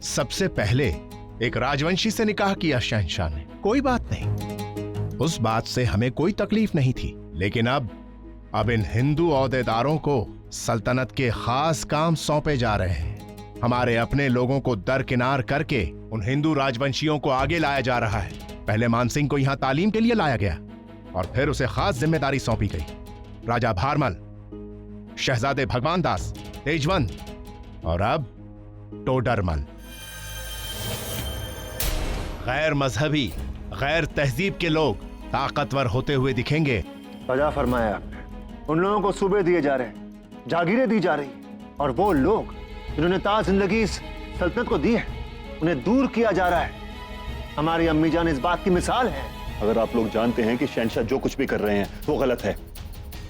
सबसे पहले एक राजवंशी से निकाह किया शहंशाह ने, कोई बात नहीं, उस बात से हमें कोई तकलीफ नहीं थी। लेकिन अब इन हिंदू ओहदेदारों को सल्तनत के खास काम सौंपे जा रहे हैं। हमारे अपने लोगों को दरकिनार करके उन हिंदू राजवंशियों को आगे लाया जा रहा है। पहले मानसिंह को यहां तालीम के लिए लाया गया और फिर उसे खास जिम्मेदारी सौंपी गई। राजा भारमल, शहजादे भगवान दास, तेजवंत और अब टोडरमल। गैर मजहबी, गैर तहजीब के लोग ताकतवर होते हुए दिखेंगे। सजा फरमाया आपने। उन लोगों को सूबे दिए जा रहे हैं, जागीरें दी जा रही, और वो लोग जिन्होंने ताज जिंदगी इस सल्तनत को दी है, उन्हें दूर किया जा रहा है। हमारी अम्मी जान इस बात की मिसाल है। अगर आप लोग जानते हैं कि शहंशाह जो कुछ भी कर रहे हैं वो गलत है,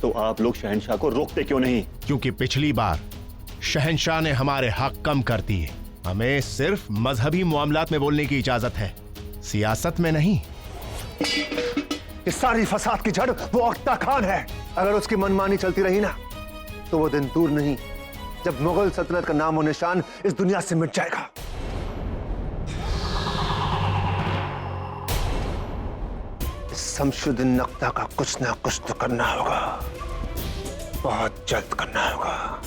तो आप लोग शहंशाह को रोकते क्यों नहीं? क्योंकि पिछली बार शहंशाह ने हमारे हक कम कर दिए। हमें सिर्फ मजहबी मामलात में बोलने की इजाजत है, सियासत में नहीं। इस सारी फसाद की जड़ वो अख्ता खान है। अगर उसकी मनमानी चलती रही ना, तो वो दिन दूर नहीं जब मुगल सल्तनत का नामो निशान इस दुनिया से मिट जाएगा। शमशुद्दीन अख्ता का कुछ ना कुछ तो करना होगा, बहुत जल्द करना होगा।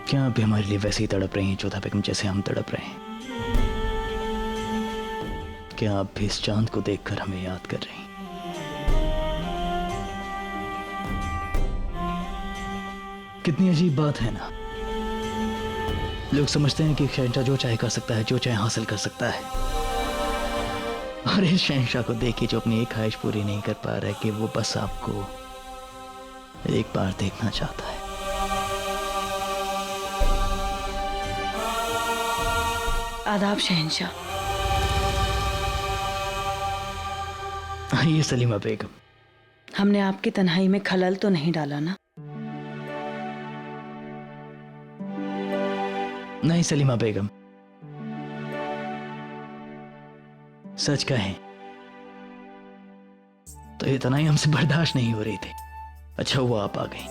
क्या आप भी हमारे लिए वैसे ही तड़प रही हैं जोधा बेगम जैसे हम तड़प रहे हैं? क्या आप भी इस चांद को देखकर हमें याद कर रही हैं? कितनी अजीब बात है ना। लोग समझते हैं कि शहंशाह जो चाहे कर सकता है, जो चाहे हासिल कर सकता है, और इस शहंशाह को देखिए जो अपनी एक ख्वाहिश पूरी नहीं कर पा रहा है कि वो बस आपको एक बार देखना चाहता है। आदाब शहंशाह। आइए सलीमा बेगम। हमने आपकी तन्हाई में खलल तो नहीं डाला ना? नहीं सलीमा बेगम, सच कहें तो ये तनाई हमसे बर्दाश्त नहीं हो रही थी। अच्छा हुआ आप आ गई।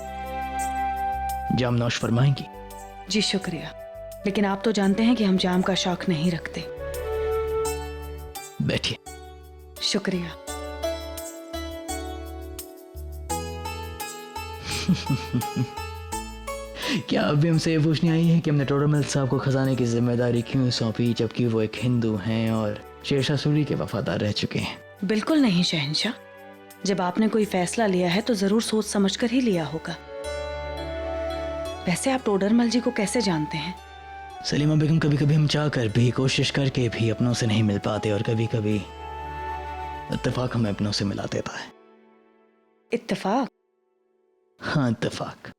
जाम नौश फरमाएंगी? जी शुक्रिया, लेकिन आप तो जानते हैं कि हम जाम का शौक नहीं रखते। बैठिए। शुक्रिया। क्या अभी हमसे ये पूछने आई है कि हमने टोडरमल साहब को खजाने की जिम्मेदारी क्यों सौंपी, जबकि वो एक हिंदू हैं और शेरशाह सूरी के वफादार रह चुके हैं? बिल्कुल नहीं शहंशाह, जब आपने कोई फैसला लिया है तो जरूर सोच समझकर ही लिया होगा। वैसे आप टोडरमल जी को कैसे जानते हैं? सलीमा बेगम, कभी कभी हम चाह कर भी, कोशिश करके भी अपनों से नहीं मिल पाते, और कभी कभी इत्तेफाक हमें अपनों से मिला देता है। इत्तेफाक? हाँ इत्तेफाक।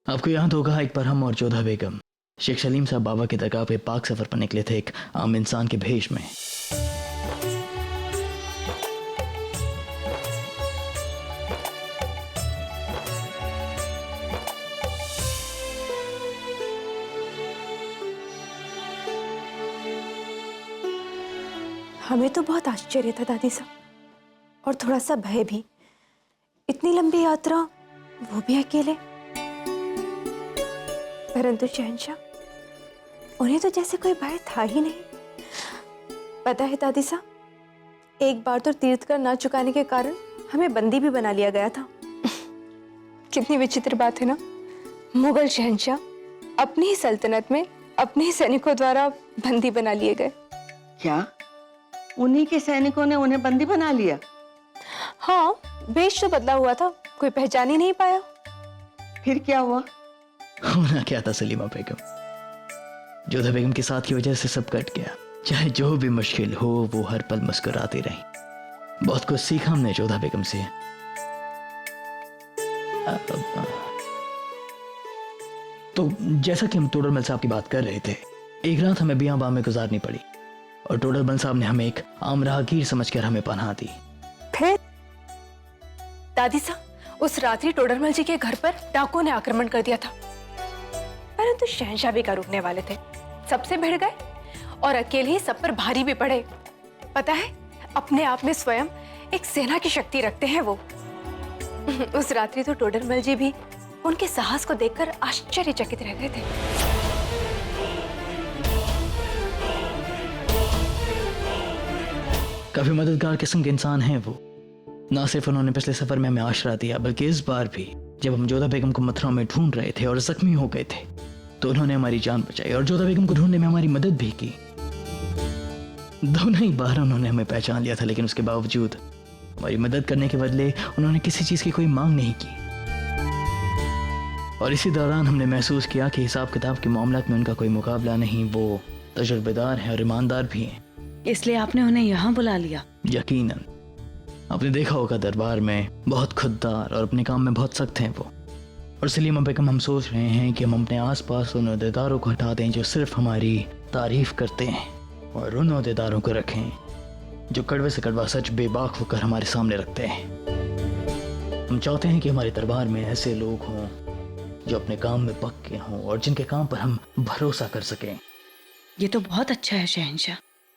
आपको याद होगा एक बार हम और जोधा बेगम शेख सलीम साहब बाबा की दरगाह पे पाक सफर पर निकले थे, एक आम इंसान के भेष में। हमें तो बहुत आश्चर्य था दादी साहब, और थोड़ा सा भय भी। इतनी लंबी यात्रा, वो भी अकेले। परंतु शहंशाह, उन्हें तो जैसे कोई भय था ही नहीं। पता है दादी साहब, एक बार तो तीर्थ कर ना चुकाने के कारण हमें बंदी भी बना लिया गया था। कितनी विचित्र बात है ना, मुगल शहंशाह अपनी ही सल्तनत में अपने ही सैनिकों द्वारा बंदी बना लिए गए। क्या उन्हीं के सैनिकों ने उन्हें बंदी बना लिया? हाँ, भेष तो बदला हुआ था, कोई पहचान ही नहीं पाया। फिर क्या हुआ? होना क्या था सलीमा बेगम, जोधा बेगम के साथ की वजह से सब कट गया। चाहे जो भी मुश्किल हो, वो हर पल मुस्कुराती रही। बहुत कुछ सीखा हमने जोधा बेगम से। तो जैसा कि हम टोडरमल साहब की बात कर रहे थे, एक रात हमें बियाबान में गुजारनी पड़ी। और टोडरमल साहब ने हमें एक आम राहगीर समझकर हमें पनाह दी। फिर दादी साहब, उस रात्रि टोडरमल जी के घर पर डाकुओं ने आक्रमण कर दिया था, परंतु शहंशाह भी का रुकने वाले थे। सबसे भिड़ गए और अकेले ही सब पर भारी भी पड़े। पता है, अपने आप में स्वयं एक सेना की शक्ति रखते हैं वो। उस रात्रि तो टोडरमल जी भी उनके साहस को देखकर आश्चर्यचकित रह गए थे। काफी मददगार किस्म के इंसान हैं वो। ना सिर्फ उन्होंने पिछले सफर में हमें आश्रय दिया, बल्कि इस बार भी जब हम जोधा बेगम को मथुरा में ढूंढ रहे थे और जख्मी हो गए थे, तो उन्होंने हमारी जान बचाई और जोधा बेगम को ढूंढने में हमारी मदद भी की। दोनों ही बार उन्होंने हमें पहचान लिया था, लेकिन उसके बावजूद हमारी मदद करने के बदले उन्होंने किसी चीज की कोई मांग नहीं की। और इसी दौरान हमने महसूस किया कि हिसाब किताब के मामलात में उनका कोई मुकाबला नहीं। वो तजुर्बेदार हैं और ईमानदार भी हैं। इसलिए आपने उन्हें यहाँ बुला लिया? यकीनन। आपने देखा होगा दरबार में बहुत खुददार और अपने काम में बहुत सख्त हैं वो। और सलीमा बेगम, हम सोच रहे हैं कि हम अपने आसपास उन अहदेदारों को हटा दें जो सिर्फ हमारी तारीफ करते हैं, और उन अहदेदारों को रखें जो कड़वे से कड़वा सच बेबाक होकर हमारे सामने रखते हैं। हम चाहते हैं कि हमारे दरबार में ऐसे लोग हों जो अपने काम में पक्के हों और जिनके काम पर हम भरोसा कर सकें। ये तो बहुत अच्छा है शहंशाह,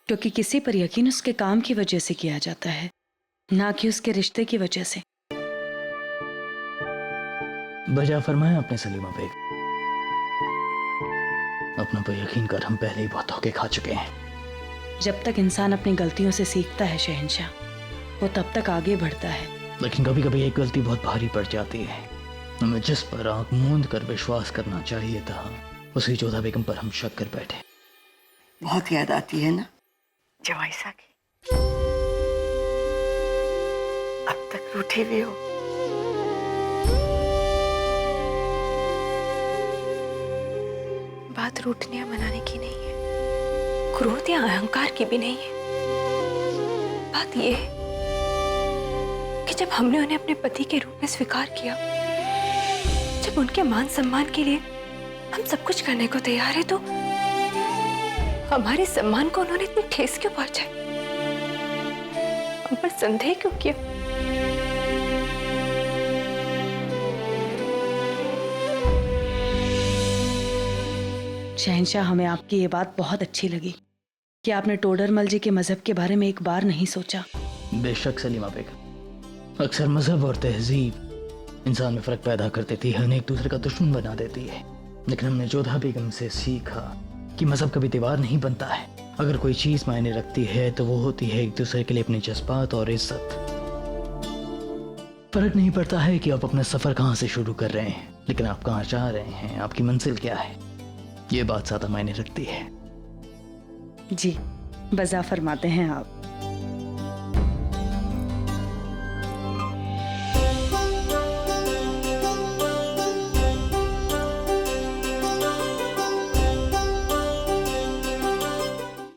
क्योंकि किसी पर यकीन उसके काम की वजह से किया जाता है, ना कि उसके रिश्ते की वजह से। बजा फरमाया आपने सलीमा बेगम। अपनों पर यकीन कर हम पहले ही बहुत धोखे खा चुके हैं। जब तक इंसान अपनी गलतियों से सीखता है शहंशाह, वो तब तक आगे बढ़ता है। लेकिन कभी कभी एक गलती बहुत भारी पड़ जाती है। हमें जिस पर आंख मूंद कर विश्वास करना चाहिए था, उसी जोधा बेगम पर हम शक कर बैठे। बहुत याद आती है ना जवाइसा की? अब तक रूठी भी हो। बात रूठने या मनाने की नहीं है, क्रोध या अहंकार की भी नहीं है। बात यह है कि जब हमने उन्हें अपने पति के रूप में स्वीकार किया, जब उनके मान सम्मान के लिए हम सब कुछ करने को तैयार है, तो हमारे सम्मान को उन्होंने इतनी ठेस क्यों पहुंचाई? हम पर संदेह क्यों किया? शहंशाह, हमें आपकी ये बात बहुत अच्छी लगी कि आपने टोडरमल जी के मजहब के बारे में एक बार नहीं सोचा। बेशक सलीमा बेगम, अक्सर मजहब और तहजीब इंसान में फर्क पैदा कर देती है, उन्हें एक दूसरे का दुश्मन बना देती है। लेकिन हमने जोधा बेगम से सीखा कि मजहब कभी दीवार नहीं बनता है। अगर कोई चीज मायने रखती है तो वो होती है एक दूसरे के लिए अपनी जज्बात और इज्जत। फर्क नहीं पड़ता है कि आप अपना सफर कहाँ से शुरू कर रहे हैं, लेकिन आप कहाँ जा रहे हैं, आपकी मंजिल क्या है, ये बात ज्यादा मायने रखती है। जी, बजा फरमाते हैं आप।